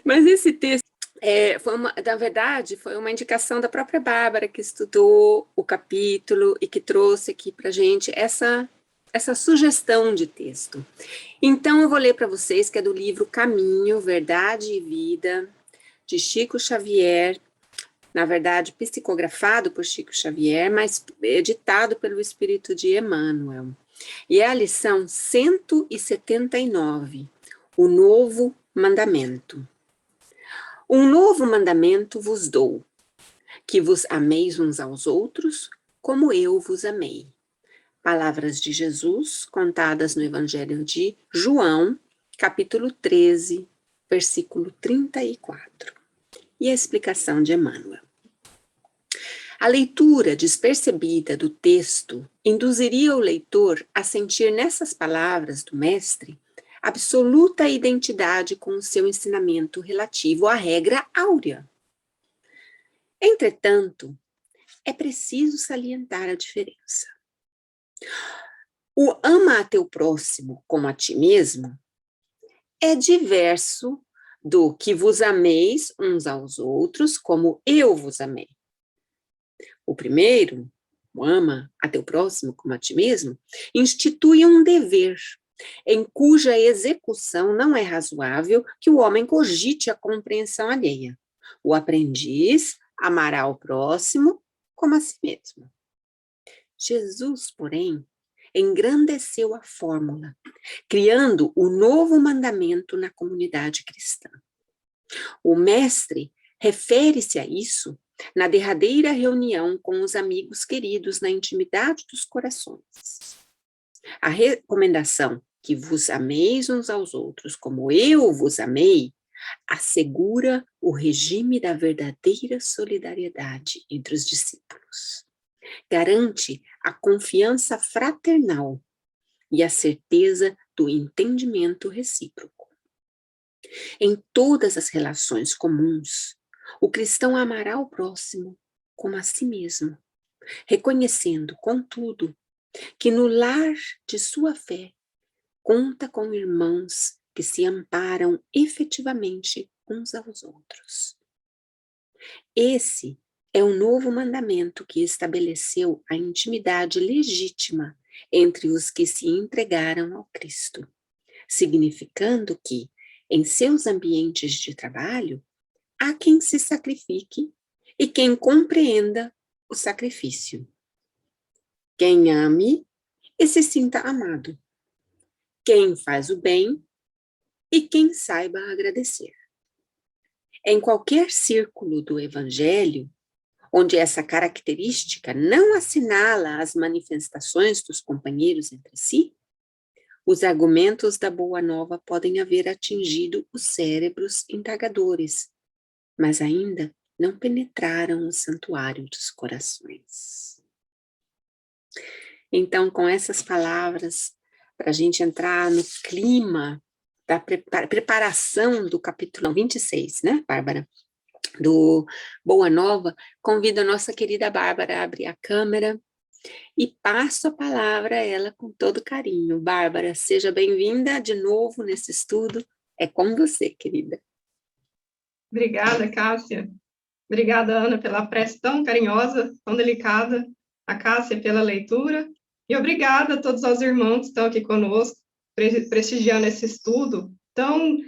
Mas esse texto, na verdade, foi uma indicação da própria Bárbara, que estudou o capítulo e que trouxe aqui para a gente essa sugestão de texto. Então, eu vou ler para vocês, que é do livro Caminho, Verdade e Vida, de Chico Xavier, na verdade, psicografado por Chico Xavier, mas editado pelo Espírito de Emmanuel. E é a lição 179, o novo mandamento. Um novo mandamento vos dou, que vos ameis uns aos outros, como eu vos amei. Palavras de Jesus, contadas no Evangelho de João, capítulo 13, versículo 34. E a explicação de Emmanuel. A leitura despercebida do texto induziria o leitor a sentir nessas palavras do Mestre absoluta identidade com o seu ensinamento relativo à regra áurea. Entretanto, é preciso salientar a diferença. O ama a teu próximo como a ti mesmo é diverso do que vos ameis uns aos outros como eu vos amei. O primeiro, o ama a teu próximo como a ti mesmo, institui um dever, em cuja execução não é razoável que o homem cogite a compreensão alheia. O aprendiz amará o próximo como a si mesmo. Jesus, porém, engrandeceu a fórmula, criando o novo mandamento na comunidade cristã. O Mestre refere-se a isso na derradeira reunião com os amigos queridos na intimidade dos corações. A recomendação que vos ameis uns aos outros como eu vos amei assegura o regime da verdadeira solidariedade entre os discípulos. Garante a confiança fraternal e a certeza do entendimento recíproco. Em todas as relações comuns, o cristão amará o próximo como a si mesmo, reconhecendo, contudo, que no lar de sua fé conta com irmãos que se amparam efetivamente uns aos outros. Esse é o novo mandamento que estabeleceu a intimidade legítima entre os que se entregaram ao Cristo, significando que, em seus ambientes de trabalho, há quem se sacrifique e quem compreenda o sacrifício. Quem ame e se sinta amado. Quem faz o bem e quem saiba agradecer. Em qualquer círculo do Evangelho, onde essa característica não assinala as manifestações dos companheiros entre si, os argumentos da Boa Nova podem haver atingido os cérebros indagadores, mas ainda não penetraram o santuário dos corações. Então, com essas palavras, para a gente entrar no clima da preparação do capítulo 26, né, Bárbara? Do Boa Nova, convido a nossa querida Bárbara a abrir a câmera e passo a palavra a ela com todo carinho. Bárbara, seja bem-vinda de novo nesse estudo. É com você, querida. Obrigada, Cássia. Obrigada, Ana, pela prece tão carinhosa, tão delicada. A Cássia pela leitura. E obrigada a todos os irmãos que estão aqui conosco, prestigiando esse estudo tão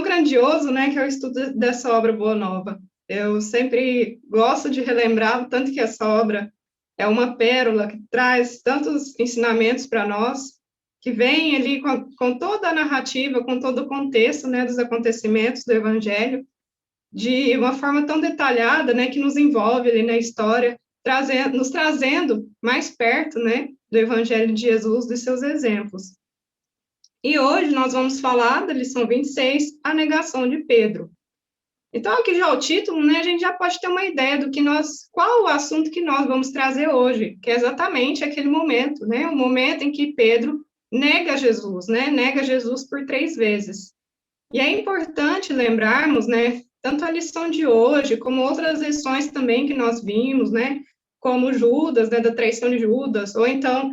grandioso, né, que é o estudo dessa obra Boa Nova. Eu sempre gosto de relembrar o tanto que essa obra é uma pérola que traz tantos ensinamentos para nós, que vem ali com toda a narrativa, com todo o contexto, né, dos acontecimentos do Evangelho, de uma forma tão detalhada, né, que nos envolve ali na história, nos trazendo mais perto, né, do Evangelho de Jesus, dos seus exemplos. E hoje nós vamos falar da lição 26, a negação de Pedro. Então, aqui já o título, né, a gente já pode ter uma ideia qual o assunto que nós vamos trazer hoje, que é exatamente aquele momento, né, o momento em que Pedro nega Jesus, né, nega Jesus por 3 vezes. E é importante lembrarmos, né, tanto a lição de hoje, como outras lições também que nós vimos, né, como Judas, né, da traição de Judas, ou então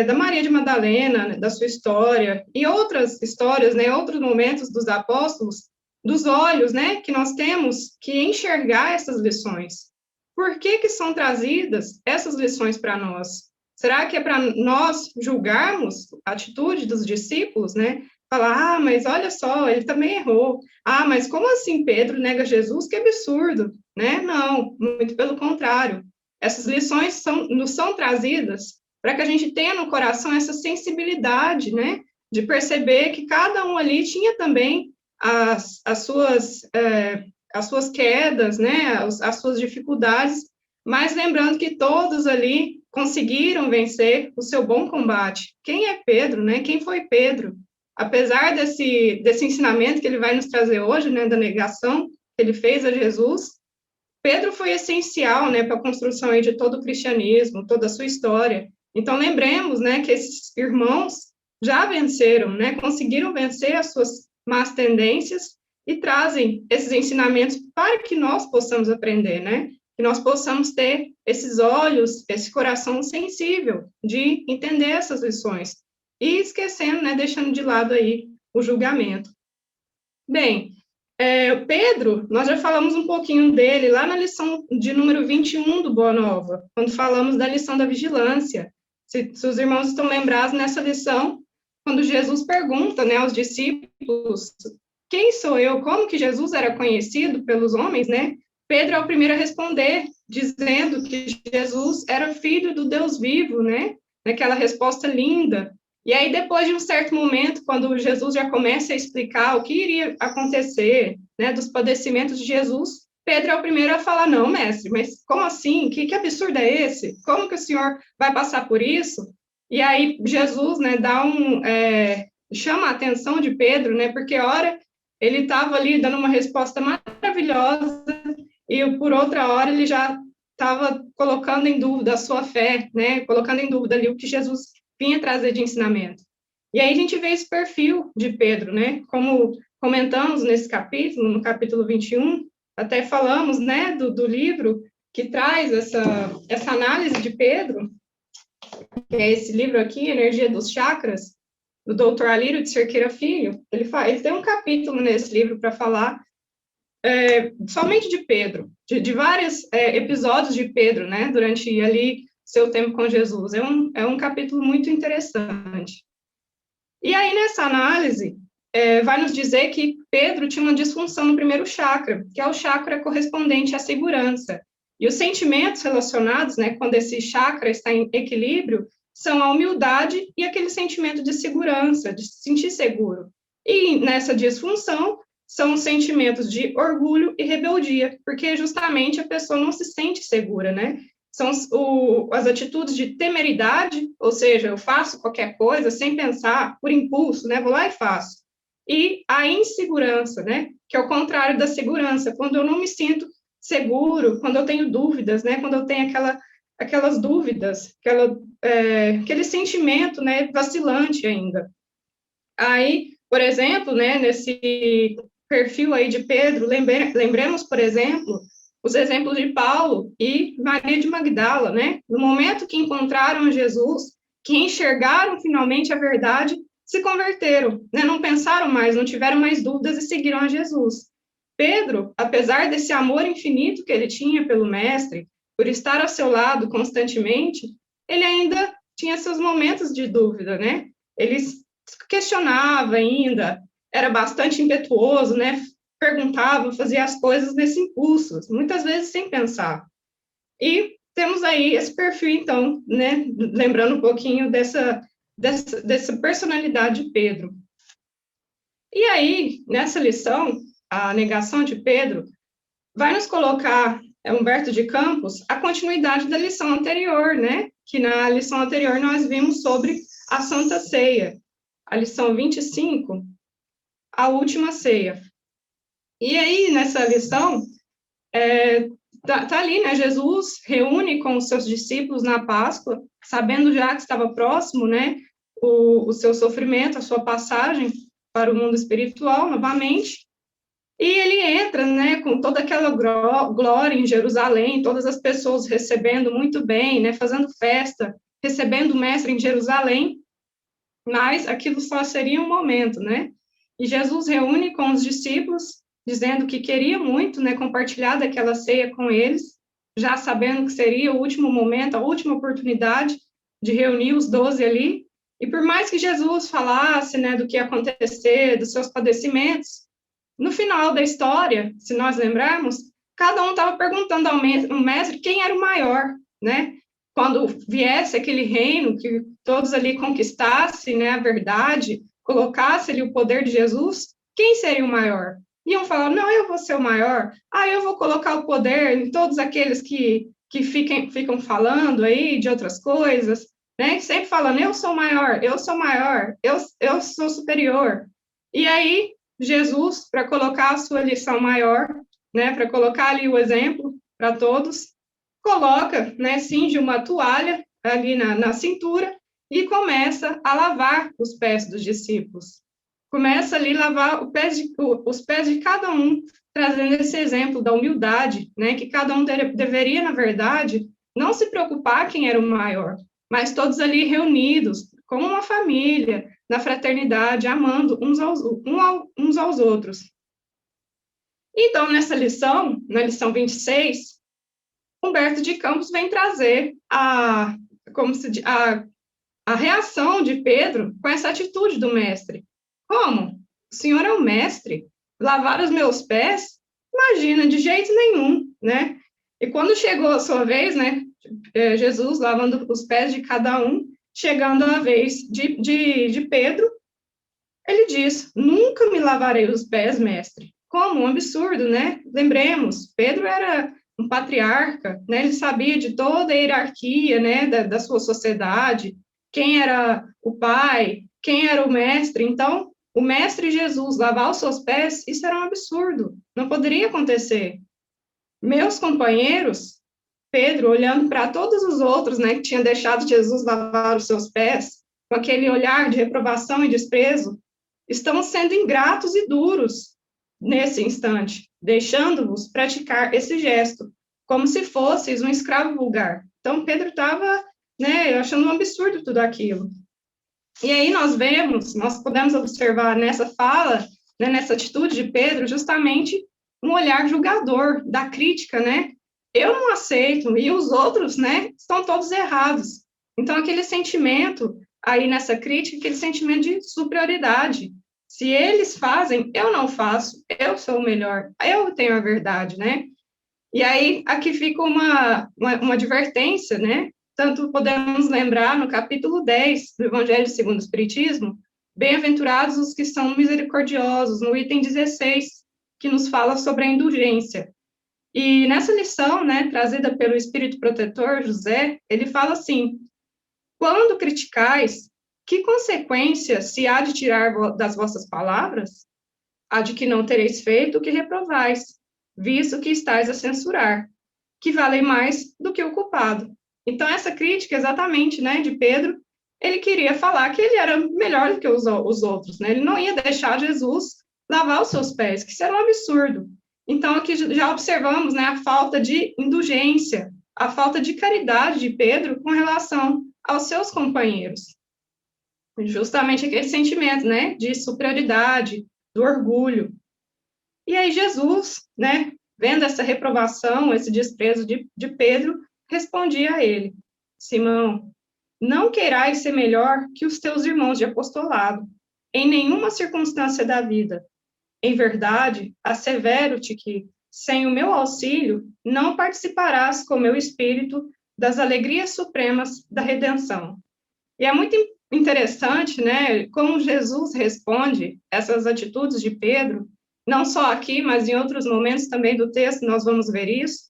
da Maria de Madalena, né, da sua história, e outras histórias, né, outros momentos dos apóstolos, dos olhos, né, que nós temos que enxergar essas lições. Por que são trazidas essas lições para nós? Será que é para nós julgarmos a atitude dos discípulos, né? Falar, mas olha só, ele também errou. Mas como assim Pedro nega Jesus? Que absurdo, né? Não, muito pelo contrário. Essas lições nos são trazidas para que a gente tenha no coração essa sensibilidade, né? De perceber que cada um ali tinha também as suas quedas, né? As suas dificuldades, mas lembrando que todos ali conseguiram vencer o seu bom combate. Quem é Pedro, né? Quem foi Pedro? Apesar desse ensinamento que ele vai nos trazer hoje, né, da negação que ele fez a Jesus, Pedro foi essencial, né, para a construção aí de todo o cristianismo, toda a sua história. Então, lembremos, né, que esses irmãos já venceram, né, conseguiram vencer as suas más tendências e trazem esses ensinamentos para que nós possamos aprender, né, que nós possamos ter esses olhos, esse coração sensível de entender essas lições. E esquecendo, né, deixando de lado aí o julgamento. Bem, Pedro, nós já falamos um pouquinho dele lá na lição de número 21 do Boa Nova, quando falamos da lição da vigilância. Se os irmãos estão lembrados nessa lição, quando Jesus pergunta, né, aos discípulos, quem sou eu? Como que Jesus era conhecido pelos homens, né? Pedro é o primeiro a responder, dizendo que Jesus era filho do Deus vivo, né? Naquela resposta linda. E aí, depois de um certo momento, quando Jesus já começa a explicar o que iria acontecer, né, dos padecimentos de Jesus, Pedro é o primeiro a falar, não, mestre, mas como assim? Que absurdo é esse? Como que o senhor vai passar por isso? E aí, Jesus, né, chama a atenção de Pedro, né, porque, ora, ele estava ali dando uma resposta maravilhosa, e por outra hora ele já estava colocando em dúvida a sua fé, né, colocando em dúvida ali o que Jesus vinha trazer de ensinamento. E aí a gente vê esse perfil de Pedro, né, como comentamos nesse capítulo, no capítulo 21, até falamos, né, do livro que traz essa análise de Pedro, que é esse livro aqui, Energia dos Chakras, do Dr. Alírio de Cerqueira Filho. Ele tem um capítulo nesse livro para falar somente de Pedro, de vários episódios de Pedro, né, durante ali seu tempo com Jesus. É um capítulo muito interessante. E aí, nessa análise, vai nos dizer que Pedro tinha uma disfunção no primeiro chakra, que é o chakra correspondente à segurança. E os sentimentos relacionados, né, quando esse chakra está em equilíbrio, são a humildade e aquele sentimento de segurança, de se sentir seguro. E nessa disfunção, são os sentimentos de orgulho e rebeldia, porque justamente a pessoa não se sente segura, né? São as atitudes de temeridade, ou seja, eu faço qualquer coisa sem pensar, por impulso, né? Vou lá e faço. E a insegurança, né? Que é o contrário da segurança, quando eu não me sinto seguro, quando eu tenho dúvidas, né? Quando eu tenho aquelas dúvidas, aquele sentimento, né? Vacilante ainda. Aí, por exemplo, né? Nesse perfil aí de Pedro, lembremos, por exemplo, os exemplos de Paulo e Maria de Magdala, né? No momento que encontraram Jesus, que enxergaram finalmente a verdade, se converteram, né? Não pensaram mais, não tiveram mais dúvidas e seguiram a Jesus. Pedro, apesar desse amor infinito que ele tinha pelo Mestre, por estar ao seu lado constantemente, ele ainda tinha seus momentos de dúvida, né? Ele questionava ainda, era bastante impetuoso, né? Perguntava, fazia as coisas nesse impulso, muitas vezes sem pensar. E temos aí esse perfil, então, né? Lembrando um pouquinho dessa personalidade de Pedro. E aí, nessa lição, a negação de Pedro, vai nos colocar, Humberto de Campos, a continuidade da lição anterior, né? Que na lição anterior nós vimos sobre a Santa Ceia, a lição 25, a última ceia. E aí, nessa lição, tá ali, né, Jesus reúne com os seus discípulos na Páscoa, sabendo já que estava próximo, né, o seu sofrimento, a sua passagem para o mundo espiritual, novamente, e ele entra, né, com toda aquela glória em Jerusalém, todas as pessoas recebendo muito bem, né, fazendo festa, recebendo o mestre em Jerusalém, mas aquilo só seria um momento, né, e Jesus reúne com os discípulos, dizendo que queria muito, né, compartilhar daquela ceia com eles, já sabendo que seria o último momento, a última oportunidade de reunir os 12 ali. E por mais que Jesus falasse, né, do que ia acontecer, dos seus padecimentos, no final da história, se nós lembrarmos, cada um estava perguntando ao mestre quem era o maior, né? Quando viesse aquele reino, que todos ali conquistassem, né, a verdade, colocasse ali o poder de Jesus, quem seria o maior? Iam falar, não, eu vou ser o maior, eu vou colocar o poder em todos aqueles que ficam falando aí de outras coisas, né? Sempre falando, eu sou maior, eu sou superior. E aí, Jesus, para colocar a sua lição maior, né, para colocar ali o exemplo para todos, coloca, né, cinge uma toalha ali na cintura e começa a lavar os pés dos discípulos. Começa ali a lavar os pés de cada um, trazendo esse exemplo da humildade, né, que cada um deveria, na verdade, não se preocupar quem era o maior, mas todos ali reunidos, como uma família, na fraternidade, amando uns aos outros. Então, nessa lição, na lição 26, Humberto de Campos vem trazer a reação de Pedro com essa atitude do mestre. Como? O senhor é o mestre? Lavar os meus pés? Imagina, de jeito nenhum, né? E quando chegou a sua vez, né, Jesus lavando os pés de cada um, chegando a vez de Pedro, ele diz, nunca me lavarei os pés, mestre. Como? Um absurdo, né? Lembremos, Pedro era um patriarca, né? Ele sabia de toda a hierarquia, né, da sua sociedade, quem era o pai, quem era o mestre. Então, o mestre Jesus lavar os seus pés, isso era um absurdo, não poderia acontecer. Meus companheiros, Pedro, olhando para todos os outros, né, que tinham deixado Jesus lavar os seus pés, com aquele olhar de reprovação e desprezo, estão sendo ingratos e duros nesse instante, deixando-vos praticar esse gesto, como se fosseis um escravo vulgar. Então, Pedro estava, né, achando um absurdo tudo aquilo. E aí nós podemos observar nessa fala, né, nessa atitude de Pedro, justamente um olhar julgador, da crítica, né? Eu não aceito, e os outros, né, estão todos errados. Então, aquele sentimento aí nessa crítica, aquele sentimento de superioridade. Se eles fazem, eu não faço, eu sou o melhor, eu tenho a verdade, né? E aí, aqui fica uma advertência, né? Tanto podemos lembrar no capítulo 10 do Evangelho segundo o Espiritismo, bem-aventurados os que são misericordiosos, no item 16, que nos fala sobre a indulgência. E nessa lição, né, trazida pelo Espírito Protetor, José, ele fala assim, quando criticais, que consequência se há de tirar das vossas palavras? Há de que não tereis feito o que reprovais, visto que estáis a censurar, que valem mais do que o culpado. Então, essa crítica, exatamente, né, de Pedro, ele queria falar que ele era melhor do que os outros, né? Ele não ia deixar Jesus lavar os seus pés, que isso era um absurdo. Então, aqui já observamos, né, a falta de indulgência, a falta de caridade de Pedro com relação aos seus companheiros. Justamente aquele sentimento, né, de superioridade, do orgulho. E aí Jesus, né, vendo essa reprovação, esse desprezo de Pedro, respondia a ele, Simão, não queirais ser melhor que os teus irmãos de apostolado, em nenhuma circunstância da vida. Em verdade, assevero-te que, sem o meu auxílio, não participarás com o meu espírito das alegrias supremas da redenção. E é muito interessante, né, como Jesus responde essas atitudes de Pedro, não só aqui, mas em outros momentos também do texto nós vamos ver isso.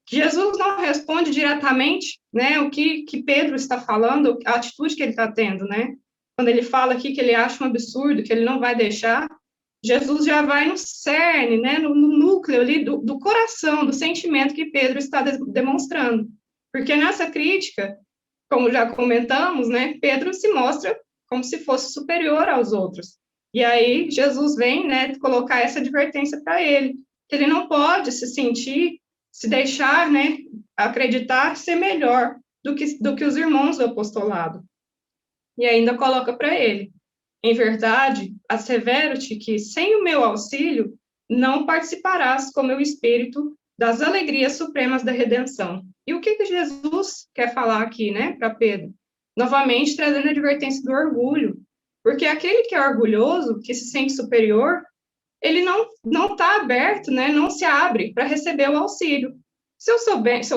Jesus não responde diretamente, né, o que Pedro está falando, a atitude que ele está tendo, né? Quando ele fala aqui que ele acha um absurdo, que ele não vai deixar, Jesus já vai no cerne, né, no núcleo ali do coração, do sentimento que Pedro está demonstrando. Porque nessa crítica, como já comentamos, né, Pedro se mostra como se fosse superior aos outros. E aí Jesus vem, né, colocar essa advertência para ele, que ele não pode se deixar, né, acreditar ser melhor do que os irmãos do apostolado. E ainda coloca para ele, em verdade, assevero-te que sem o meu auxílio não participarás com meu espírito das alegrias supremas da redenção. E o que Jesus quer falar aqui, né, para Pedro? Novamente, trazendo a advertência do orgulho, porque aquele que é orgulhoso, que se sente superior, ele não está aberto, né, não se abre para receber o auxílio. Se eu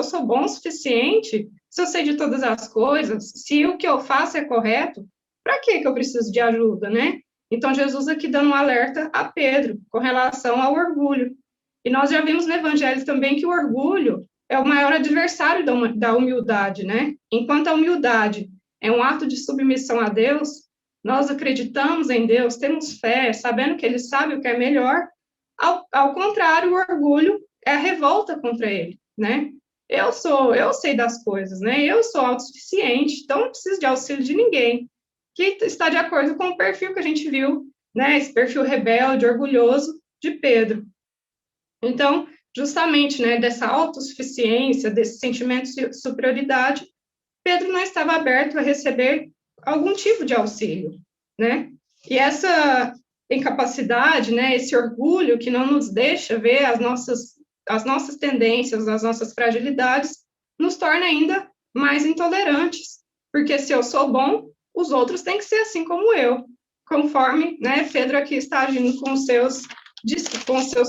sou bom o suficiente, se eu sei de todas as coisas, se o que eu faço é correto, para que eu preciso de ajuda, né? Então, Jesus aqui dando um alerta a Pedro com relação ao orgulho. E nós já vimos no Evangelho também que o orgulho é o maior adversário da humildade, né? Enquanto a humildade é um ato de submissão a Deus, nós acreditamos em Deus, temos fé, sabendo que Ele sabe o que é melhor. Ao contrário, o orgulho é a revolta contra Ele, né? Eu sei das coisas, né? Eu sou autossuficiente, então não preciso de auxílio de ninguém. Que está de acordo com o perfil que a gente viu, né? Esse perfil rebelde, orgulhoso de Pedro. Então, justamente, né, dessa autossuficiência, desse sentimento de superioridade, Pedro não estava aberto a receber algum tipo de auxílio, né? E essa incapacidade, né, esse orgulho que não nos deixa ver as nossas tendências, as nossas fragilidades, nos torna ainda mais intolerantes, porque se eu sou bom, os outros têm que ser assim como eu, conforme, né, Pedro aqui está agindo com seus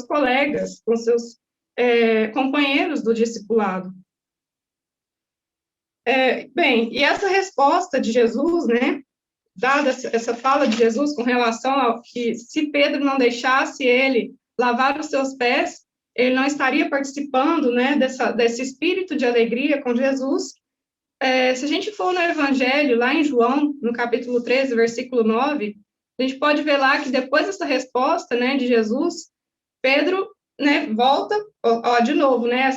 colegas, com seus companheiros do discipulado. Bem, e essa resposta de Jesus, né, dada essa fala de Jesus com relação ao que se Pedro não deixasse ele lavar os seus pés, ele não estaria participando, né, desse espírito de alegria com Jesus. Se a gente for no Evangelho, lá em João, no capítulo 13, versículo 9, a gente pode ver lá que depois dessa resposta, né, de Jesus, Pedro, né, volta, de novo, né,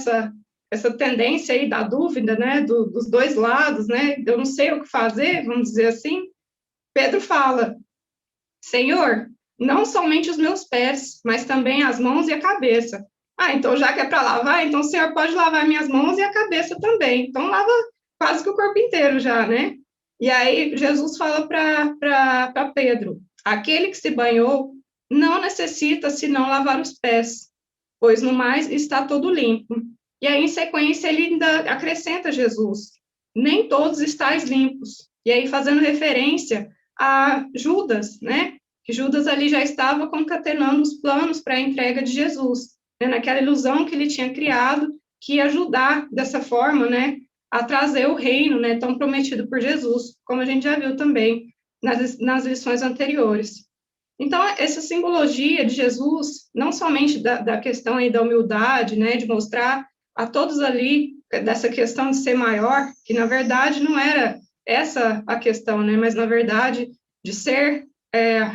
essa tendência aí da dúvida, né, dos dois lados, né, eu não sei o que fazer, vamos dizer assim. Pedro fala: Senhor, não somente os meus pés, mas também as mãos e a cabeça. Então já que é para lavar, então o Senhor pode lavar minhas mãos e a cabeça também. Então lava quase que o corpo inteiro já, né? E aí Jesus fala para Pedro: aquele que se banhou não necessita senão lavar os pés, pois no mais está todo limpo. E aí, em sequência, ele ainda acrescenta Jesus: nem todos estáis limpos. E aí, fazendo referência a Judas, né? Que Judas ali já estava concatenando os planos para a entrega de Jesus, né? Naquela ilusão que ele tinha criado, que ia ajudar dessa forma, né? A trazer o reino, né? Tão prometido por Jesus, como a gente já viu também nas lições anteriores. Então, essa simbologia de Jesus, não somente da questão aí da humildade, né? De mostrar a todos ali dessa questão de ser maior, que na verdade não era essa a questão, né? Mas na verdade de ser,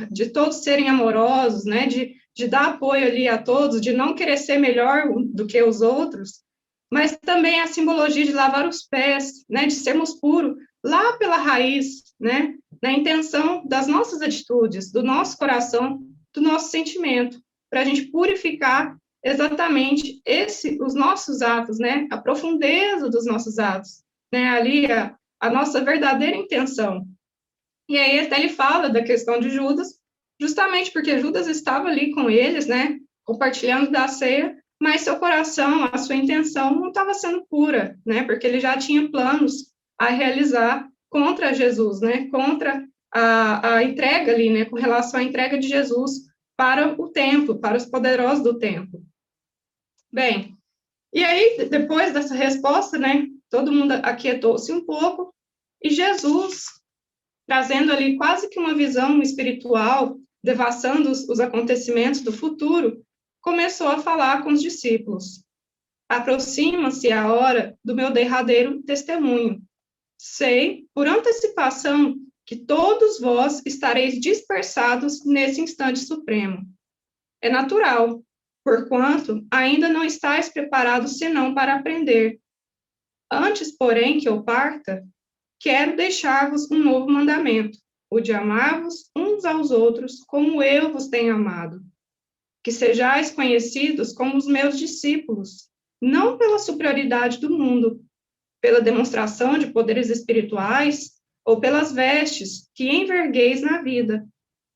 de todos serem amorosos, né? De dar apoio ali a todos, de não querer ser melhor do que os outros, mas também a simbologia de lavar os pés, né? De sermos puros lá pela raiz, né? Na intenção das nossas atitudes, do nosso coração, do nosso sentimento, para a gente purificar exatamente os nossos atos, né? A profundeza dos nossos atos, né? Ali a nossa verdadeira intenção. E aí até ele fala da questão de Judas, justamente porque Judas estava ali com eles, né? Compartilhando da ceia, mas seu coração, a sua intenção não estava sendo pura, né? Porque ele já tinha planos a realizar contra Jesus, né? Contra a entrega ali, né? Com relação à entrega de Jesus para o templo, para os poderosos do templo. Bem, e aí, depois dessa resposta, né, todo mundo aquietou-se um pouco, e Jesus, trazendo ali quase que uma visão espiritual, devassando os acontecimentos do futuro, começou a falar com os discípulos. Aproxima-se a hora do meu derradeiro testemunho. Sei, por antecipação, que todos vós estareis dispersados nesse instante supremo. É natural, porquanto ainda não estáis preparados senão para aprender. Antes, porém, que eu parta, quero deixar-vos um novo mandamento, o de amar-vos uns aos outros como eu vos tenho amado. Que sejais conhecidos como os meus discípulos, não pela superioridade do mundo, pela demonstração de poderes espirituais ou pelas vestes que envergueis na vida,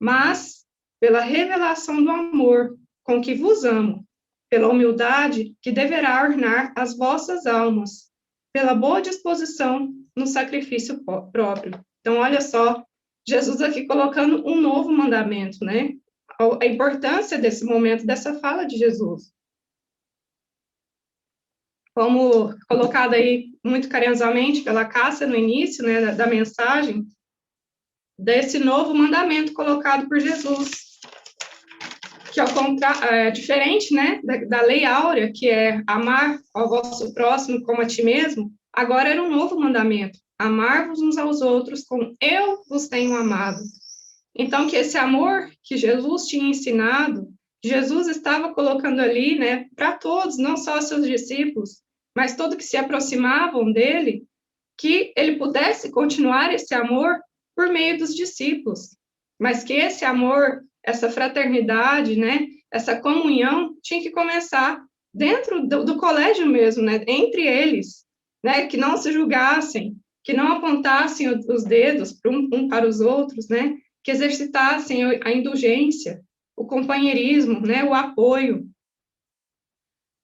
mas pela revelação do amor, com que vos amo, pela humildade que deverá ornar as vossas almas, pela boa disposição no sacrifício próprio. Então, olha só, Jesus aqui colocando um novo mandamento, né? A importância desse momento, dessa fala de Jesus. Como colocado aí muito carinhosamente pela Cássia no início, né, da mensagem, desse novo mandamento colocado por Jesus, que é diferente, né, da lei áurea, que é amar ao vosso próximo como a ti mesmo. Agora era um novo mandamento: amar-vos uns aos outros como eu vos tenho amado. Então, que esse amor que Jesus tinha ensinado, Jesus estava colocando ali, né, para todos, não só seus discípulos, mas todos que se aproximavam dele, que ele pudesse continuar esse amor por meio dos discípulos, mas que esse amor, essa fraternidade, né, essa comunhão tinha que começar dentro do colégio mesmo, né, entre eles, né, que não se julgassem, que não apontassem os dedos um para os outros, né, que exercitassem a indulgência, o companheirismo, né, o apoio.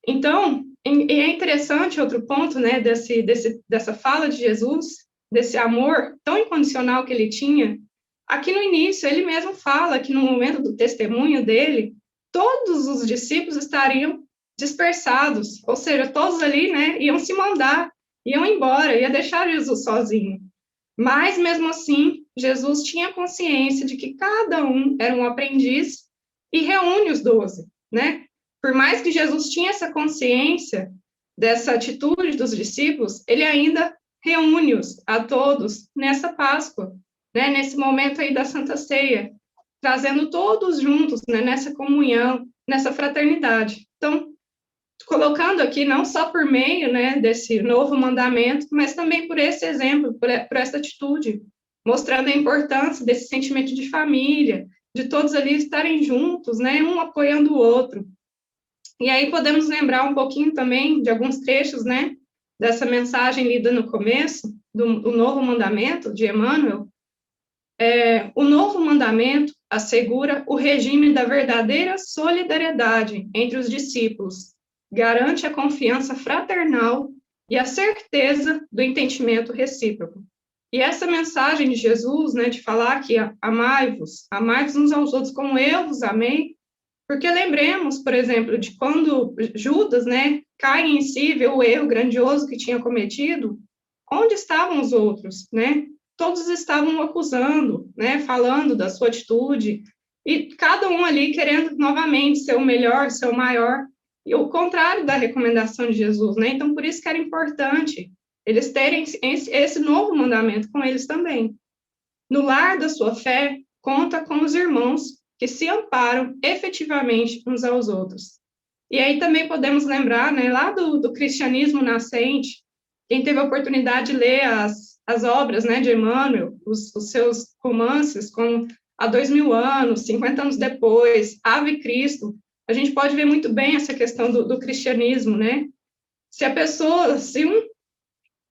Então, e é interessante outro ponto, né, dessa fala de Jesus, desse amor tão incondicional que ele tinha. Aqui no início, ele mesmo fala que no momento do testemunho dele, todos os discípulos estariam dispersados, ou seja, todos ali, né, iam se mandar, iam embora, ia deixar Jesus sozinho. Mas, mesmo assim, Jesus tinha consciência de que cada um era um aprendiz e reúne os 12, né? Por mais que Jesus tinha essa consciência dessa atitude dos discípulos, ele ainda reúne-os a todos nessa Páscoa, né? Nesse momento aí da Santa Ceia, trazendo todos juntos, né? Nessa comunhão, nessa fraternidade. Então, colocando aqui não só por meio, né, desse novo mandamento, mas também por esse exemplo, por essa atitude, mostrando a importância desse sentimento de família, de todos ali estarem juntos, né, um apoiando o outro. E aí podemos lembrar um pouquinho também de alguns trechos, né, dessa mensagem lida no começo, do novo mandamento de Emmanuel. O novo mandamento assegura o regime da verdadeira solidariedade entre os discípulos, garante a confiança fraternal e a certeza do entendimento recíproco. E essa mensagem de Jesus, né, de falar que amai-vos uns aos outros como eu vos amei, porque lembremos, por exemplo, de quando Judas, né, cai em si, vê o erro grandioso que tinha cometido, onde estavam os outros, né? Todos estavam o acusando, né, falando da sua atitude, e cada um ali querendo novamente ser o melhor, ser o maior, e o contrário da recomendação de Jesus, né? Então, por isso que era importante eles terem esse novo mandamento com eles também. No lar da sua fé, conta com os irmãos que se amparam efetivamente uns aos outros. E aí também podemos lembrar, né, lá do cristianismo nascente, quem teve a oportunidade de ler as obras, né, de Emmanuel, os seus romances, como Há 2000 anos, 50 anos depois, Ave Cristo, a gente pode ver muito bem essa questão do cristianismo, né? Se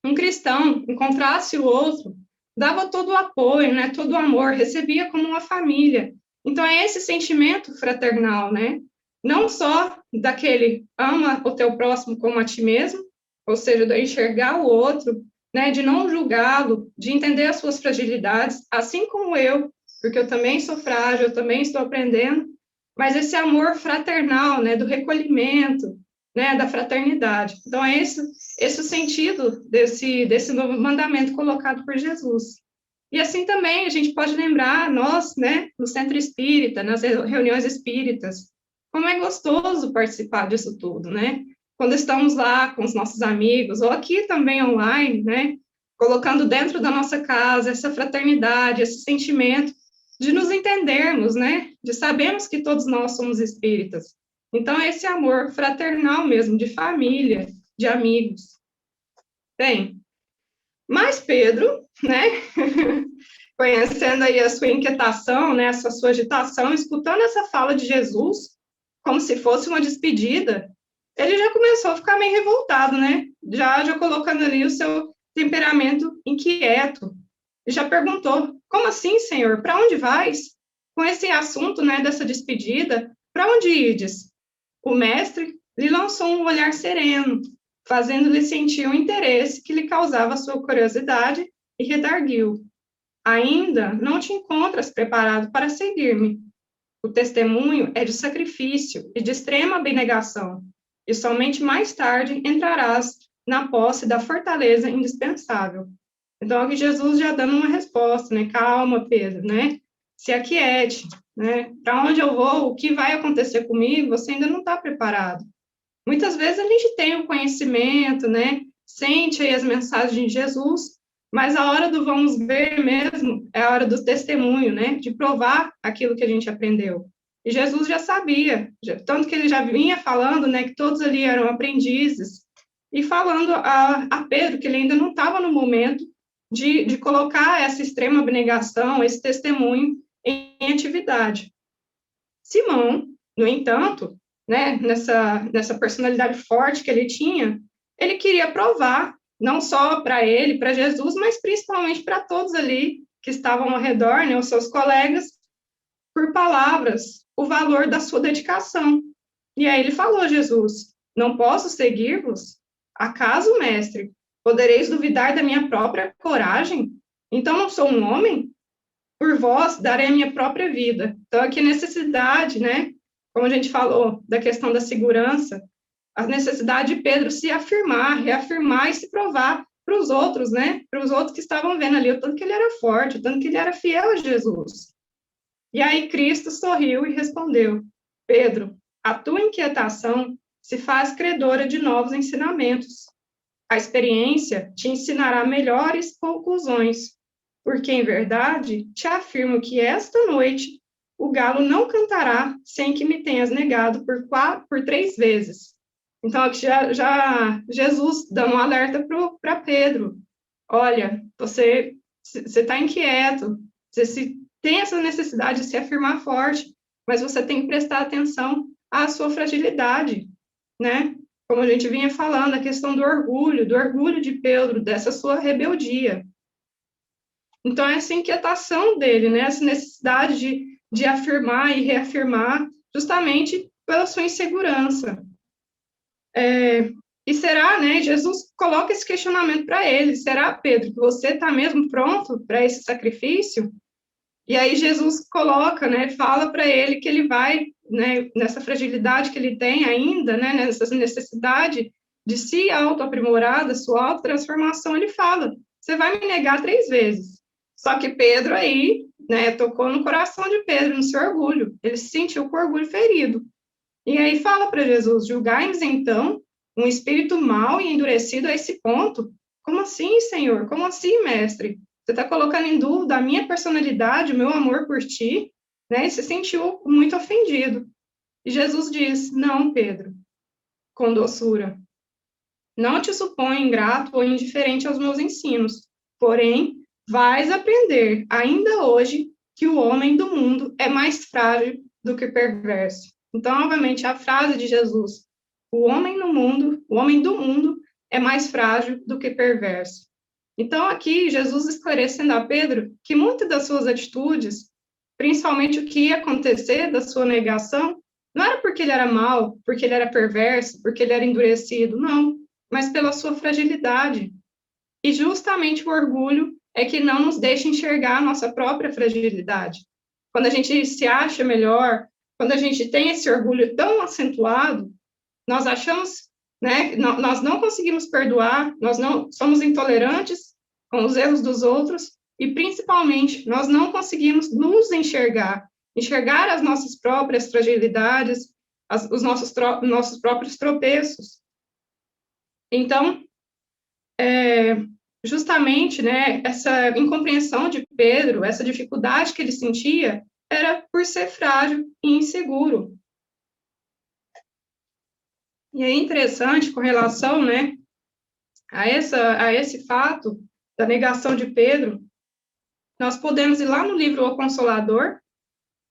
um cristão encontrasse o outro, dava todo o apoio, né, todo o amor, recebia como uma família. Então, é esse sentimento fraternal, né? Não só daquele ama o teu próximo como a ti mesmo, ou seja, de enxergar o outro, né, de não julgá-lo, de entender as suas fragilidades, assim como eu, porque eu também sou frágil, eu também estou aprendendo, mas esse amor fraternal, né, do recolhimento, né, da fraternidade. Então, é esse o sentido desse novo mandamento colocado por Jesus. E assim também a gente pode lembrar, nós, né, no Centro Espírita, nas reuniões espíritas, como é gostoso participar disso tudo, né? Quando estamos lá com os nossos amigos, ou aqui também online, né, colocando dentro da nossa casa essa fraternidade, esse sentimento de nos entendermos, né, de sabermos que todos nós somos espíritas. Então, esse amor fraternal mesmo, de família, de amigos. Bem, mas Pedro, né, conhecendo aí a sua inquietação, né, essa sua agitação, escutando essa fala de Jesus, como se fosse uma despedida, ele já começou a ficar meio revoltado, né, já colocando ali o seu temperamento inquieto, e já perguntou, como assim, Senhor, para onde vais? Com esse assunto, né, dessa despedida, Para onde ides? O mestre lhe lançou um olhar sereno, fazendo-lhe sentir o interesse que lhe causava sua curiosidade, e redarguiu: ainda não te encontras preparado para seguir-me. O testemunho é de sacrifício e de extrema abnegação, e somente mais tarde entrarás na posse da fortaleza indispensável. Então, aqui Jesus já dando uma resposta, né? Calma, Pedro, né? Se aquiete, né? Para onde eu vou, o que vai acontecer comigo, você ainda não está preparado. Muitas vezes a gente tem o conhecimento, né? Sente aí as mensagens de Jesus, mas a hora do vamos ver mesmo é a hora do testemunho, né? De provar aquilo que a gente aprendeu. E Jesus já sabia, tanto que ele já vinha falando, né? Que todos ali eram aprendizes, e falando a Pedro que ele ainda não estava no momento de colocar essa extrema abnegação, esse testemunho em atividade. Simão, no entanto, né, nessa personalidade forte que ele tinha, ele queria provar, não só para ele, para Jesus, mas principalmente para todos ali que estavam ao redor, né, os seus colegas, por palavras, o valor da sua dedicação. E aí ele falou, Jesus, não posso seguir-vos? Acaso, mestre, podereis duvidar da minha própria coragem? Então não sou um homem? Por vós darei a minha própria vida. Então, aqui necessidade, né? Como a gente falou, da questão da segurança, a necessidade de Pedro se afirmar, reafirmar e se provar para os outros, né? Para os outros que estavam vendo ali, o tanto que ele era forte, o tanto que ele era fiel a Jesus. E aí Cristo sorriu e respondeu: Pedro, a tua inquietação se faz credora de novos ensinamentos. A experiência te ensinará melhores conclusões, porque, em verdade, te afirmo que esta noite o galo não cantará sem que me tenhas negado por 3 vezes. Então, aqui já Jesus dando um alerta para Pedro. Olha, você está inquieto, você tem essa necessidade de se afirmar forte, mas você tem que prestar atenção à sua fragilidade, né? Como a gente vinha falando, a questão do orgulho de Pedro, dessa sua rebeldia. Então, essa inquietação dele, né, essa necessidade de afirmar e reafirmar, justamente pela sua insegurança. E será, né, Jesus coloca esse questionamento para ele, será, Pedro, que você está mesmo pronto para esse sacrifício? E aí Jesus coloca, né, fala para ele que ele vai, né, nessa fragilidade que ele tem ainda, né, nessa necessidade de se auto-aprimorar, da sua auto-transformação, ele fala, você vai me negar 3 vezes. Só que Pedro aí, né, tocou no coração de Pedro, no seu orgulho. Ele se sentiu com orgulho ferido. E aí fala para Jesus, julgai-nos então um espírito mau e endurecido a esse ponto? Como assim, Senhor? Como assim, mestre? Você está colocando em dúvida a minha personalidade, o meu amor por ti? Né? E se sentiu muito ofendido. E Jesus diz, não, Pedro, com doçura. Não te suponho ingrato ou indiferente aos meus ensinos, porém, vais aprender ainda hoje que o homem do mundo é mais frágil do que perverso. Então, novamente, a frase de Jesus, o homem do mundo é mais frágil do que perverso. Então, aqui, Jesus esclarecendo a Pedro que muitas das suas atitudes, principalmente o que ia acontecer da sua negação, não era porque ele era mau, porque ele era perverso, porque ele era endurecido, não, mas pela sua fragilidade. E justamente o orgulho é que não nos deixa enxergar a nossa própria fragilidade. Quando a gente se acha melhor, quando a gente tem esse orgulho tão acentuado, nós achamos, né, nós não conseguimos perdoar, nós não somos intolerantes com os erros dos outros e, principalmente, nós não conseguimos nos enxergar as nossas próprias fragilidades, os nossos próprios tropeços. Então, justamente, né, essa incompreensão de Pedro, essa dificuldade que ele sentia, era por ser frágil e inseguro. E é interessante com relação, né, a esse fato da negação de Pedro, nós podemos ir lá no livro O Consolador,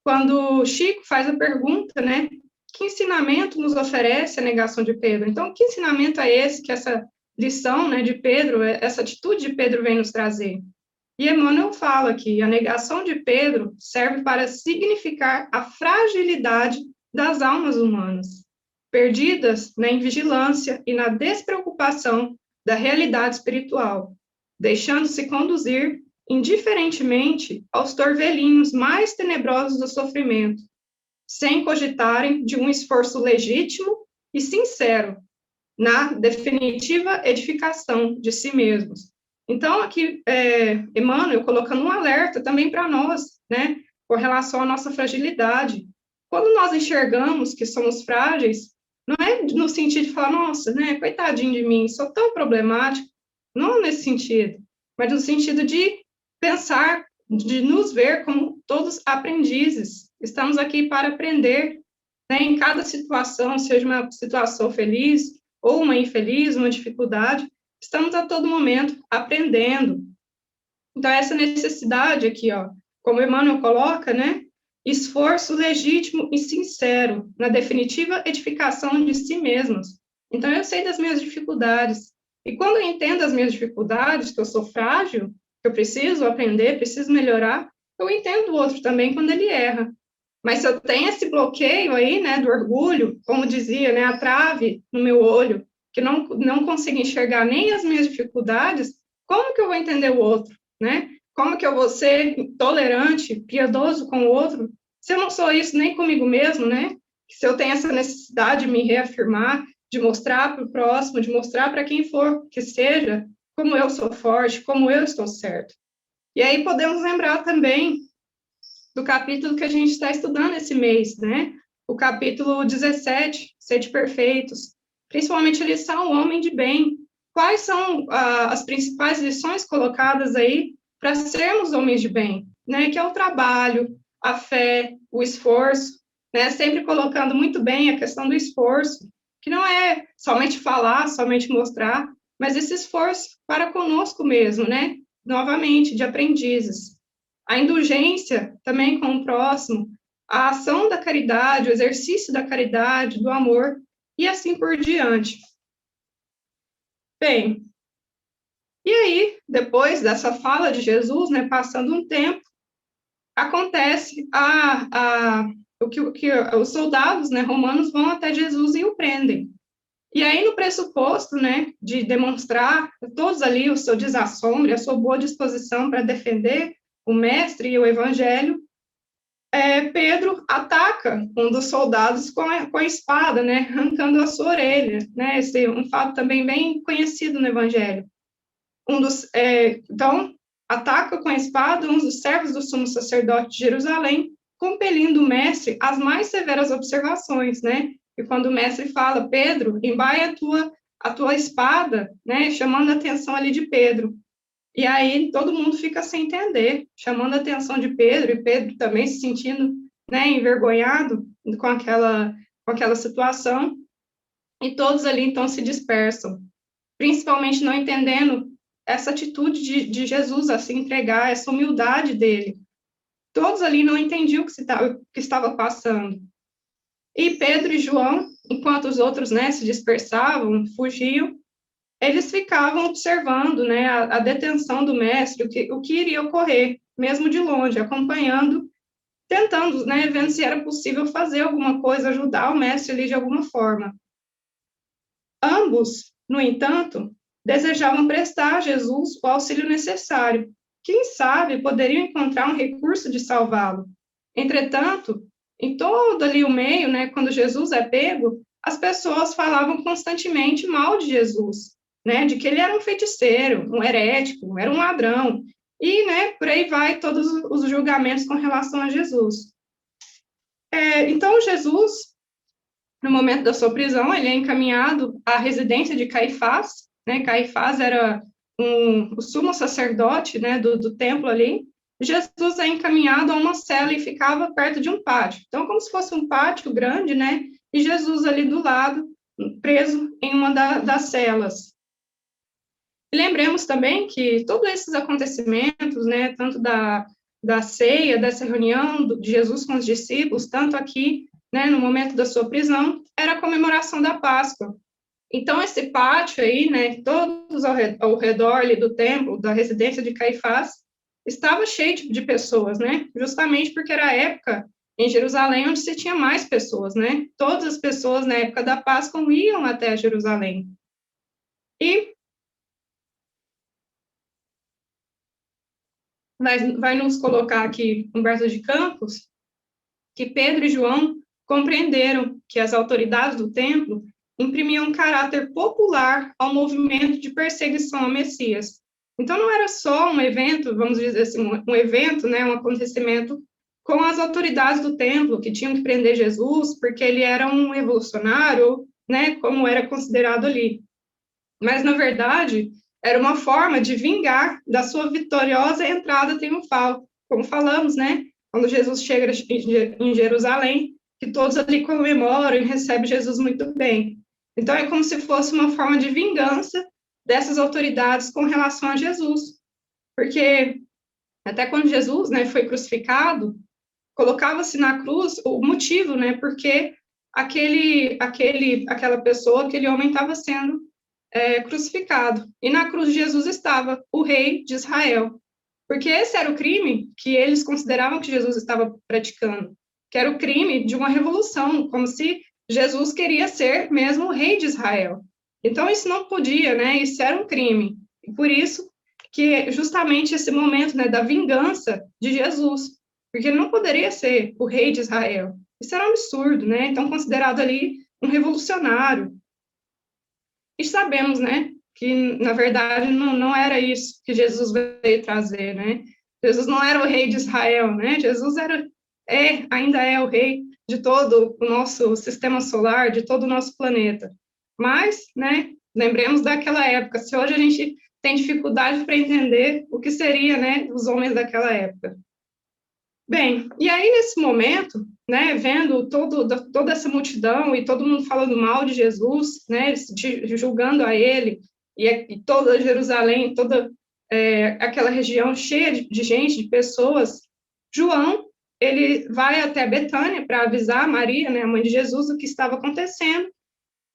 quando Chico faz a pergunta, né, que ensinamento nos oferece a negação de Pedro? Então, que ensinamento é esse que essa lição, né, de Pedro, essa atitude de Pedro vem nos trazer? E Emmanuel fala que a negação de Pedro serve para significar a fragilidade das almas humanas, perdidas na invigilância e na despreocupação da realidade espiritual, deixando-se conduzir indiferentemente aos torvelinhos mais tenebrosos do sofrimento, sem cogitarem de um esforço legítimo e sincero na definitiva edificação de si mesmos. Então, aqui, Emmanuel colocando um alerta também para nós, né, com relação à nossa fragilidade. Quando nós enxergamos que somos frágeis, não é no sentido de falar, nossa, né, coitadinho de mim, sou tão problemático, não nesse sentido, mas no sentido de pensar, de nos ver como todos aprendizes. Estamos aqui para aprender, né, em cada situação, seja uma situação feliz ou uma infeliz, uma dificuldade, estamos a todo momento aprendendo. Então, essa necessidade aqui, ó, como Emmanuel coloca, né, esforço legítimo e sincero na definitiva edificação de si mesmos. Então, eu sei das minhas dificuldades. E quando eu entendo as minhas dificuldades, que eu sou frágil, que eu preciso aprender, preciso melhorar, eu entendo o outro também quando ele erra. Mas se eu tenho esse bloqueio aí, né, do orgulho, como dizia, né, a trave no meu olho, que não consigo enxergar nem as minhas dificuldades, como que eu vou entender o outro, né? Como que eu vou ser tolerante, piedoso com o outro, se eu não sou isso nem comigo mesmo, né? Se eu tenho essa necessidade de me reafirmar, de mostrar para o próximo, de mostrar para quem for que seja, como eu sou forte, como eu estou certo. E aí podemos lembrar também do capítulo que a gente está estudando esse mês, né? O capítulo 17, Sede Perfeitos, principalmente a lição O Homem de Bem. Quais são as principais lições colocadas aí para sermos homens de bem, né? Que é o trabalho, a fé, o esforço, né? Sempre colocando muito bem a questão do esforço, que não é somente falar, somente mostrar, mas esse esforço para conosco mesmo, né? Novamente, de aprendizes. A indulgência também com o próximo, a ação da caridade, o exercício da caridade, do amor, e assim por diante. Bem, e aí, depois dessa fala de Jesus, né, passando um tempo, acontece o que os soldados, né, romanos vão até Jesus e o prendem. E aí, no pressuposto, né, de demonstrar todos ali o seu desassombre, a sua boa disposição para defender o mestre e o evangelho, Pedro ataca um dos soldados com a espada, né, arrancando a sua orelha, né, esse é um fato também bem conhecido no evangelho. Então, ataca com a espada um dos servos do sumo sacerdote de Jerusalém, compelindo o mestre às mais severas observações, né? E quando o mestre fala, Pedro, embaia a tua espada, né? Chamando a atenção ali de Pedro. E aí todo mundo fica sem entender, chamando a atenção de Pedro, e Pedro também se sentindo, né, envergonhado com aquela situação, e todos ali então se dispersam, principalmente não entendendo essa atitude de Jesus a se entregar, essa humildade dele. Todos ali não entendiam o que estava passando. E Pedro e João, enquanto os outros, né, se dispersavam, fugiam, eles ficavam observando, né, a detenção do mestre, o que iria ocorrer, mesmo de longe, acompanhando, tentando, né, vendo se era possível fazer alguma coisa, ajudar o mestre ali de alguma forma. Ambos, no entanto, desejavam prestar a Jesus o auxílio necessário. Quem sabe poderiam encontrar um recurso de salvá-lo. Entretanto, em todo ali o meio, né, quando Jesus é pego, as pessoas falavam constantemente mal de Jesus, né, de que ele era um feiticeiro, um herético, era um ladrão, e, né, por aí vai todos os julgamentos com relação a Jesus. Então, Jesus, no momento da sua prisão, ele é encaminhado à residência de Caifás, né, Caifás era o sumo sacerdote, né, do templo ali. Jesus é encaminhado a uma cela e ficava perto de um pátio. Então, como se fosse um pátio grande, né, e Jesus ali do lado, preso em uma das celas. E lembremos também que todos esses acontecimentos, né, tanto da ceia, dessa reunião de Jesus com os discípulos, tanto aqui, né, no momento da sua prisão, era a comemoração da Páscoa. Então, esse pátio aí, né, todos ao redor ali do templo, da residência de Caifás, estava cheio de pessoas, né, justamente porque era a época em Jerusalém, onde se tinha mais pessoas, né? Todas as pessoas, na época da Páscoa, iam até Jerusalém. E vai nos colocar aqui, Humberto de Campos, que Pedro e João compreenderam que as autoridades do templo imprimiam um caráter popular ao movimento de perseguição ao Messias. Então, não era só um evento, vamos dizer assim, um evento, né, um acontecimento com as autoridades do templo, que tinham que prender Jesus, porque ele era um revolucionário, né, como era considerado ali. Mas, na verdade, era uma forma de vingar da sua vitoriosa entrada triunfal, como falamos, né, quando Jesus chega em Jerusalém, que todos ali comemoram e recebem Jesus muito bem. Então, é como se fosse uma forma de vingança dessas autoridades com relação a Jesus. Porque até quando Jesus, né, foi crucificado, colocava-se na cruz o motivo, né, porque aquela pessoa, aquele homem estava sendo crucificado. E na cruz de Jesus estava o rei de Israel. Porque esse era o crime que eles consideravam que Jesus estava praticando, que era o crime de uma revolução, como se Jesus queria ser mesmo o rei de Israel. Então, isso não podia, né? Isso era um crime. E por isso que justamente esse momento, né, da vingança de Jesus, porque ele não poderia ser o rei de Israel. Isso era um absurdo, né? Então, considerado ali um revolucionário. E sabemos, né, que, na verdade, não era isso que Jesus veio trazer, né? Jesus não era o rei de Israel, né? Jesus ainda é o rei de todo o nosso sistema solar, de todo o nosso planeta. Mas, né, lembremos daquela época. Se hoje a gente tem dificuldade para entender o que seria, né, os homens daquela época. Bem, e aí nesse momento, né, vendo toda essa multidão e todo mundo falando mal de Jesus, né, julgando a ele, e toda Jerusalém, toda aquela região cheia de gente, de pessoas, João, ele vai até Betânia para avisar Maria, né, a mãe de Jesus, do que estava acontecendo,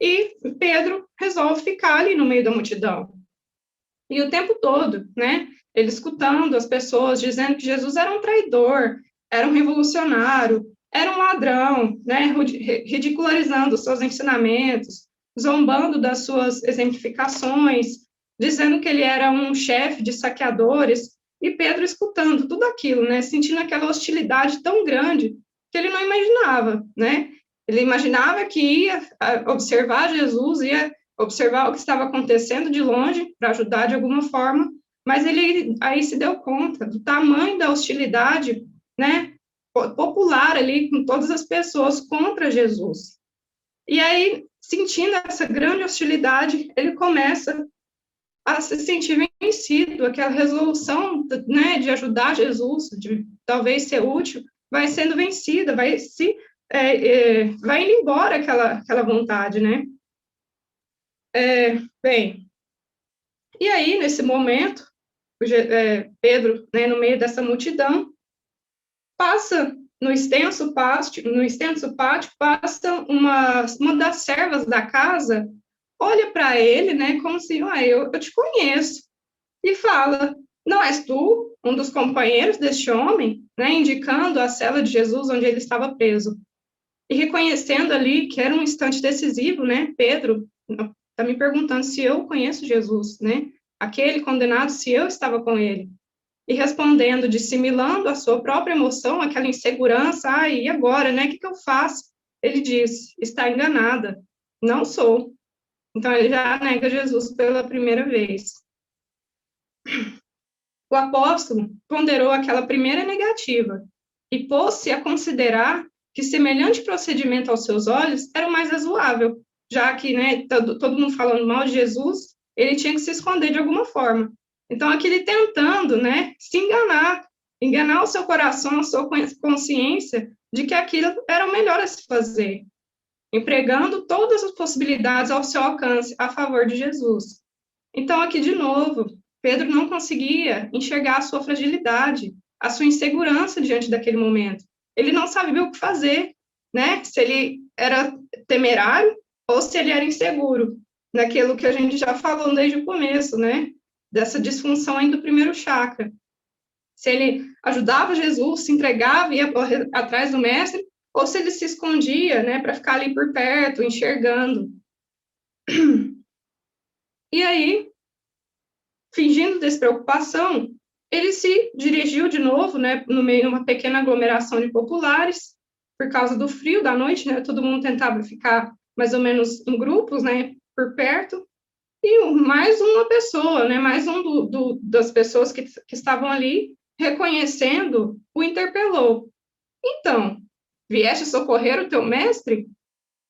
e Pedro resolve ficar ali no meio da multidão. E o tempo todo, né, ele escutando as pessoas dizendo que Jesus era um traidor, era um revolucionário, era um ladrão, né, ridicularizando os seus ensinamentos, zombando das suas exemplificações, dizendo que ele era um chefe de saqueadores, e Pedro escutando tudo aquilo, né, sentindo aquela hostilidade tão grande que ele não imaginava, né? Ele imaginava que ia observar Jesus, ia observar o que estava acontecendo de longe para ajudar de alguma forma, mas ele aí se deu conta do tamanho da hostilidade, né, popular ali com todas as pessoas contra Jesus. E aí, sentindo essa grande hostilidade, ele começa a se sentir vencido, aquela resolução, né, de ajudar Jesus, de talvez ser útil, vai sendo vencida, vai indo embora aquela vontade, né? Bem, e aí, nesse momento, Pedro, né, no meio dessa multidão, passa no extenso pátio, passa uma das servas da casa, olha para ele, né, como se, eu te conheço, e fala, não és tu um dos companheiros deste homem, né, indicando a cela de Jesus onde ele estava preso. E reconhecendo ali que era um instante decisivo, né, Pedro está me perguntando se eu conheço Jesus, né, aquele condenado, se eu estava com ele. E respondendo, dissimulando a sua própria emoção, aquela insegurança, e agora, né, o que eu faço? Ele diz, está enganada, não sou. Então, ele já nega Jesus pela primeira vez. O apóstolo ponderou aquela primeira negativa e pôs-se a considerar que semelhante procedimento aos seus olhos era o mais razoável, já que, né, todo mundo falando mal de Jesus, ele tinha que se esconder de alguma forma. Então, aquele tentando, né, se enganar o seu coração, a sua consciência de que aquilo era o melhor a se fazer, empregando todas as possibilidades ao seu alcance a favor de Jesus. Então, aqui de novo, Pedro não conseguia enxergar a sua fragilidade, a sua insegurança diante daquele momento. Ele não sabia o que fazer, né? Se ele era temerário ou se ele era inseguro, naquilo que a gente já falou desde o começo, né? Dessa disfunção aí do primeiro chakra. se ele ajudava Jesus, se entregava, ia atrás do mestre, ou se ele se escondia, né, para ficar ali por perto, enxergando. E aí, fingindo despreocupação, ele se dirigiu de novo, né, no meio de uma pequena aglomeração de populares, por causa do frio da noite, né, todo mundo tentava ficar mais ou menos em grupos, né, por perto, e mais uma pessoa, né, mais um das pessoas que estavam ali, reconhecendo, o interpelou. Então, vieste socorrer o teu mestre?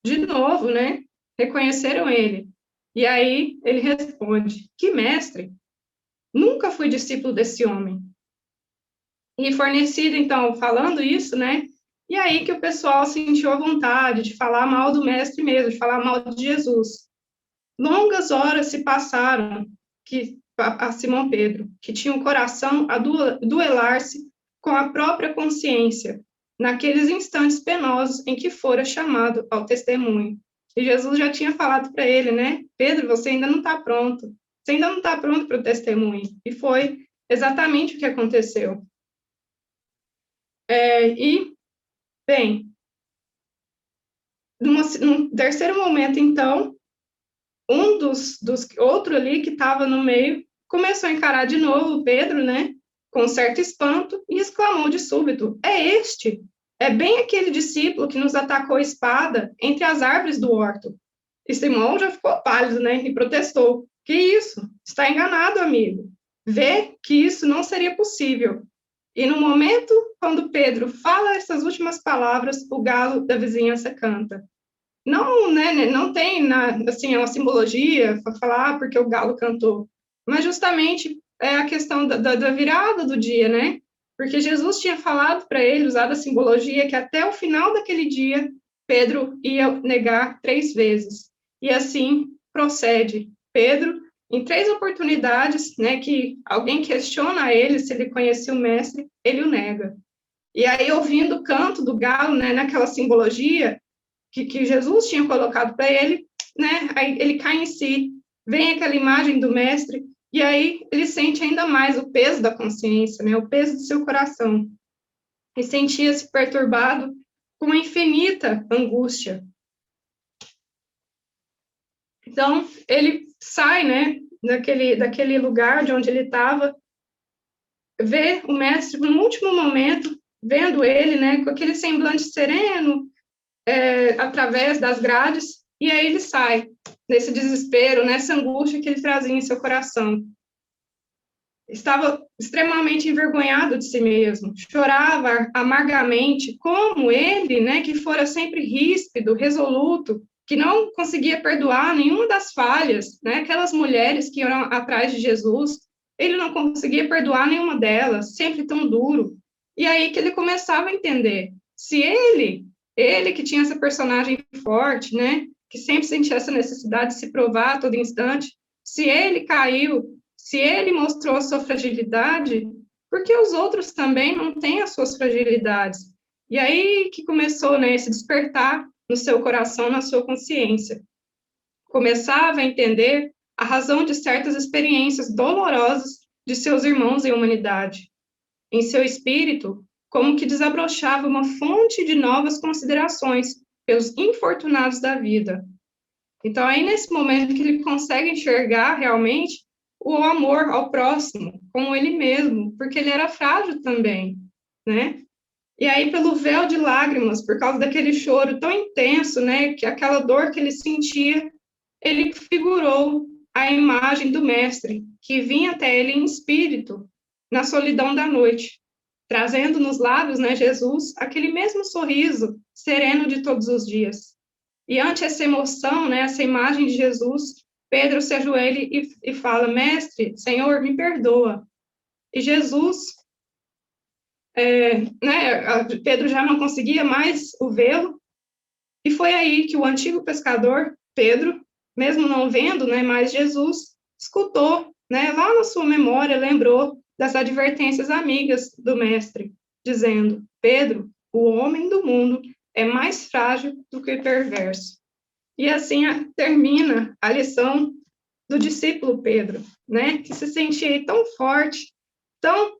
De novo, né, reconheceram ele. E aí ele responde, que mestre? Nunca fui discípulo desse homem. E fornecido, então, falando isso, né, e aí que o pessoal sentiu a vontade de falar mal do mestre mesmo, de falar mal de Jesus. Longas horas se passaram a Simão Pedro, que tinha um coração a duelar-se com a própria consciência, naqueles instantes penosos em que fora chamado ao testemunho. E Jesus já tinha falado para ele, né? Pedro, você ainda não está pronto. Você ainda não está pronto para o testemunho. E foi exatamente o que aconteceu. Bem, num terceiro momento, então, um dos outro ali que estava no meio começou a encarar de novo o Pedro, né, com certo espanto, e exclamou de súbito, é bem aquele discípulo que nos atacou a espada entre as árvores do horto. E Simão já ficou pálido, né, e protestou, que isso? Está enganado, amigo. Vê que isso não seria possível. E no momento, quando Pedro fala essas últimas palavras, o galo da vizinhança canta. Não, né, não tem assim, uma simbologia para falar porque o galo cantou, mas justamente é a questão da virada do dia, né? Porque Jesus tinha falado para ele, usado a simbologia, que até o final daquele dia, Pedro ia negar 3 vezes. E assim procede. Pedro, em 3 oportunidades, né, que alguém questiona ele se ele conhecia o mestre, ele o nega. E aí, ouvindo o canto do galo, né, naquela simbologia, que Jesus tinha colocado para ele, né? Aí ele cai em si, vem aquela imagem do mestre, e aí ele sente ainda mais o peso da consciência, né? O peso do seu coração. E sentia-se perturbado com uma infinita angústia. Então, ele sai, né? Daquele lugar de onde ele estava, vê o mestre no último momento, vendo ele, né? Com aquele semblante sereno, através das grades, e aí ele sai nesse desespero, nessa angústia que ele trazia em seu coração. Estava extremamente envergonhado de si mesmo, chorava amargamente, como ele, né, que fora sempre ríspido, resoluto, que não conseguia perdoar nenhuma das falhas, né, aquelas mulheres que iam atrás de Jesus, ele não conseguia perdoar nenhuma delas, sempre tão duro. E aí que ele começava a entender, se ele que tinha essa personagem forte, né, que sempre sentia essa necessidade de se provar a todo instante, se ele caiu, se ele mostrou a sua fragilidade, por que os outros também não têm as suas fragilidades? E aí que começou, né, esse despertar no seu coração, na sua consciência. Começava a entender a razão de certas experiências dolorosas de seus irmãos em humanidade. Em seu espírito, como que desabrochava uma fonte de novas considerações pelos infortunados da vida. Então, aí nesse momento que ele consegue enxergar realmente o amor ao próximo, como ele mesmo, porque ele era frágil também, né? E aí, pelo véu de lágrimas, por causa daquele choro tão intenso, né, que aquela dor que ele sentia, ele figurou a imagem do mestre, que vinha até ele em espírito, na solidão da noite, trazendo nos lábios, né, Jesus, aquele mesmo sorriso sereno de todos os dias. E ante essa emoção, né, essa imagem de Jesus, Pedro se ajoelha e fala, mestre, Senhor, me perdoa. E Jesus, né, Pedro já não conseguia mais o vê-lo, e foi aí que o antigo pescador, Pedro, mesmo não vendo, né, mais Jesus, escutou, né, lá na sua memória, lembrou das advertências amigas do mestre, dizendo, Pedro, o homem do mundo é mais frágil do que perverso. E assim termina a lição do discípulo Pedro, né, que se sentia tão forte, tão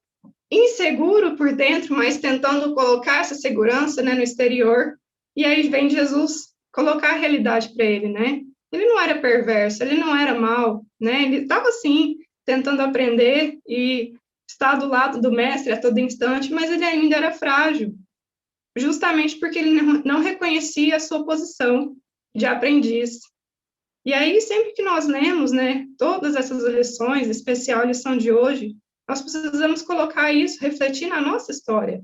inseguro por dentro, mas tentando colocar essa segurança, né, no exterior. E aí vem Jesus colocar a realidade para ele, né? Ele não era perverso, ele não era mau, né? Ele estava, assim, tentando aprender e estar do lado do mestre a todo instante, mas ele ainda era frágil, justamente porque ele não reconhecia a sua posição de aprendiz. E aí, sempre que nós lemos, né, todas essas lições, em especial a lição de hoje, nós precisamos colocar isso, refletir na nossa história.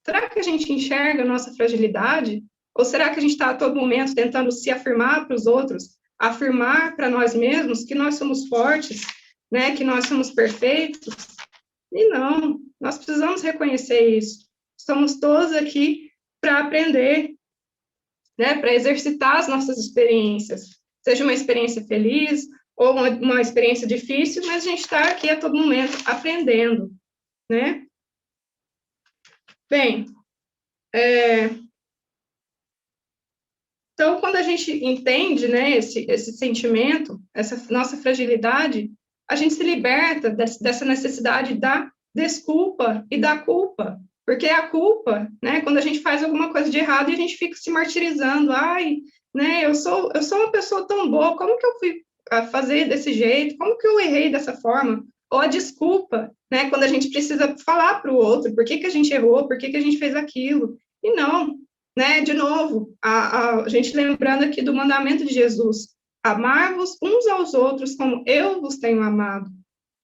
Será que a gente enxerga a nossa fragilidade? Ou será que a gente está a todo momento tentando se afirmar para os outros, afirmar para nós mesmos que nós somos fortes, né, que nós somos perfeitos? E não, nós precisamos reconhecer isso. Estamos todos aqui para aprender, né, para exercitar as nossas experiências, seja uma experiência feliz ou uma experiência difícil, mas a gente está aqui a todo momento aprendendo, né? Bem, então, quando a gente entende, né, esse sentimento, essa nossa fragilidade, a gente se liberta dessa necessidade da desculpa e da culpa. Porque a culpa, né, quando a gente faz alguma coisa de errado e a gente fica se martirizando, ai, né, eu sou uma pessoa tão boa, como que eu fui fazer desse jeito? Como que eu errei dessa forma? Ou a desculpa, né, quando a gente precisa falar para o outro, por que que a gente errou, por que que a gente fez aquilo? E não, né, de novo, a gente lembrando aqui do mandamento de Jesus, amar-vos uns aos outros como eu vos tenho amado.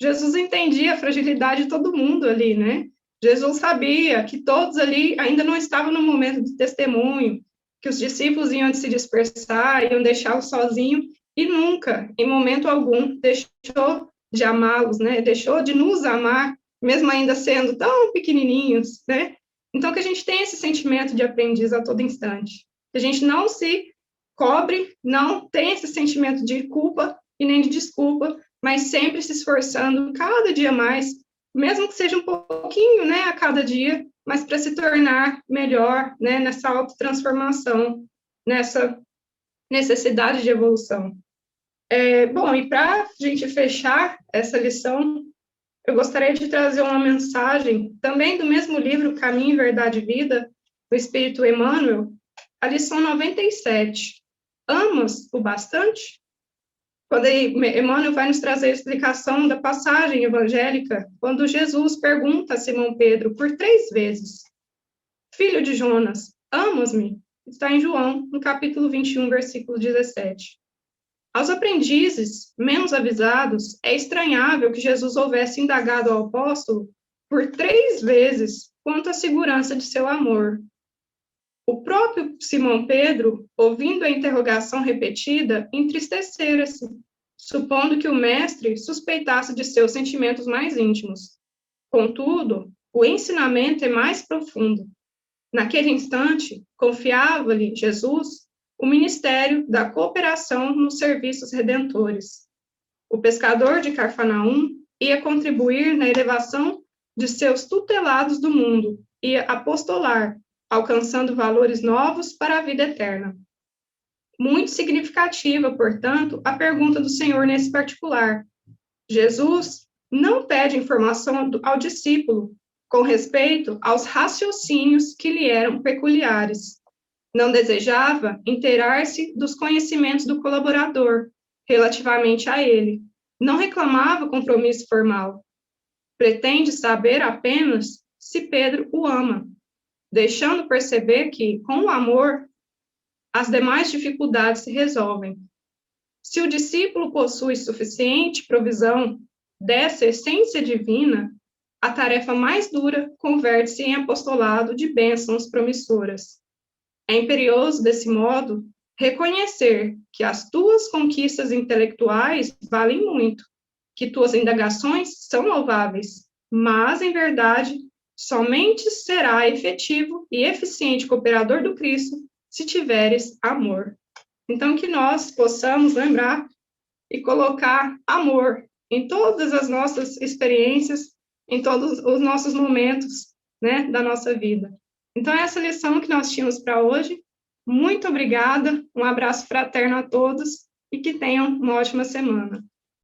Jesus entendia a fragilidade de todo mundo ali, né? Jesus sabia que todos ali ainda não estavam no momento de testemunho, que os discípulos iam se dispersar, iam deixá-los sozinhos, e nunca, em momento algum, deixou de amá-los, né? Deixou de nos amar, mesmo ainda sendo tão pequenininhos, né? Então, que a gente tenha esse sentimento de aprendiz a todo instante. Que a gente não se cobre, não tenha esse sentimento de culpa e nem de desculpa, mas sempre se esforçando cada dia mais, mesmo que seja um pouquinho, né, a cada dia, mas para se tornar melhor, né, nessa autotransformação, nessa necessidade de evolução. Bom, e para a gente fechar essa lição, eu gostaria de trazer uma mensagem, também do mesmo livro, Caminho, Verdade e Vida, do Espírito Emmanuel, a lição 97. Amas o bastante? Quando Emmanuel vai nos trazer a explicação da passagem evangélica, quando Jesus pergunta a Simão Pedro por 3 vezes, filho de Jonas, amas-me? Está em João, no capítulo 21, versículo 17. Aos aprendizes menos avisados, é estranhável que Jesus houvesse indagado ao apóstolo por 3 vezes quanto à segurança de seu amor. O próprio Simão Pedro, ouvindo a interrogação repetida, entristecera-se, supondo que o mestre suspeitasse de seus sentimentos mais íntimos. Contudo, o ensinamento é mais profundo. Naquele instante, confiava-lhe Jesus o ministério da cooperação nos serviços redentores. O pescador de Cafarnaum ia contribuir na elevação de seus tutelados do mundo, ia apostolar, alcançando valores novos para a vida eterna. Muito significativa, portanto, a pergunta do Senhor nesse particular. Jesus não pede informação ao discípulo com respeito aos raciocínios que lhe eram peculiares. Não desejava inteirar-se dos conhecimentos do colaborador relativamente a ele. Não reclamava compromisso formal. Pretende saber apenas se Pedro o ama, deixando perceber que, com o amor, as demais dificuldades se resolvem. Se o discípulo possui suficiente provisão dessa essência divina, a tarefa mais dura converte-se em apostolado de bênçãos promissoras. É imperioso, desse modo, reconhecer que as tuas conquistas intelectuais valem muito, que tuas indagações são louváveis, mas, em verdade, somente será efetivo e eficiente cooperador do Cristo se tiveres amor. Então, que nós possamos lembrar e colocar amor em todas as nossas experiências, em todos os nossos momentos, né, da nossa vida. Então, essa lição que nós tínhamos para hoje. Muito obrigada, um abraço fraterno a todos e que tenham uma ótima semana.